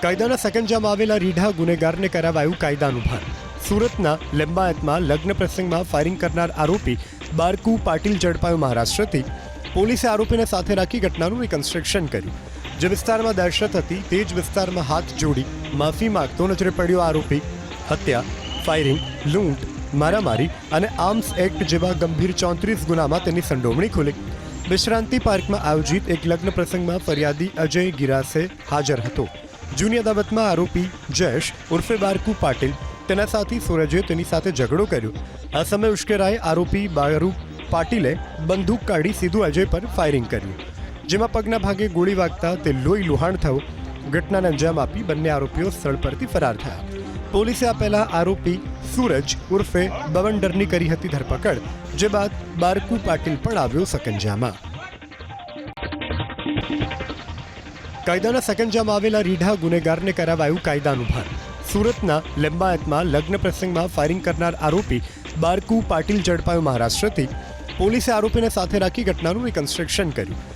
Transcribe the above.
કાયદાના સકંજામાં આવેલા રીઢા ગુનેગારને કરાવાયું કાયદાનું ભાન. સુરતના લિંબાયતમાં લગ્ન પ્રસંગમાં ફાયરિંગ કરનાર આરોપી બારકુ પાટીલ ઝડપાયો મહારાષ્ટ્રથી. પોલીસે આરોપીને સાથે રાખી ઘટનાનું રિકન્સ્ટ્રક્શન કર્યું. જે વિસ્તારમાં દહેશત હતી તે જ વિસ્તારમાં હાથ જોડી માફી માંગતો નજરે પડ્યો આરોપી. હત્યા, ફાયરિંગ, લૂંટ, મારામારી અને આર્મ્સ એક્ટ જેવા ગંભીર 34 ગુનામાં તેની સંડોવણી ખુલી. વિશ્રાંતિ પાર્કમાં આયોજિત એક લગ્ન પ્રસંગમાં ફરિયાદી અજય ગિરાસે હાજર હતો. જૂની અદાવતમાં આરોપી જયેશ ઉર્ફે બારકુ પાટીલ તેના સાથી સૂરજે તેની સાથે ઝઘડો કર્યો. આ સમયે ઉશ્કેરાએ આરોપી બારકુ પાટીલે બંદૂક કાઢી સીધું અજય પર ફાયરિંગ કર્યું, જેમાં પગના ભાગે ગોળી વાગતા તે લોહી લુહાણ થયો. ઘટનાને અંજામ આપી બંને આરોપીઓ સ્થળ પરથી ફરાર થયા. પોલીસે આ પહેલા આરોપી સૂરજ ઉર્ફે બવંડરની કરી હતી ધરપકડ, જે બાદ બારકુ પાટીલ પણ આવ્યો સકંજામાં. કાયદાના સકંજામાં આવેલા રીઢા ગુનેગારને કરાવાયું કાયદાનું ભાન. સુરતના લિંબાયતમાં લગ્ન પ્રસંગમાં ફાયરિંગ કરનાર આરોપી બારકુ પાટીલ ઝડપાયો મહારાષ્ટ્રથી. પોલીસે આરોપીને સાથે રાખી ઘટનાનું રિકન્સ્ટ્રક્શન કર્યું.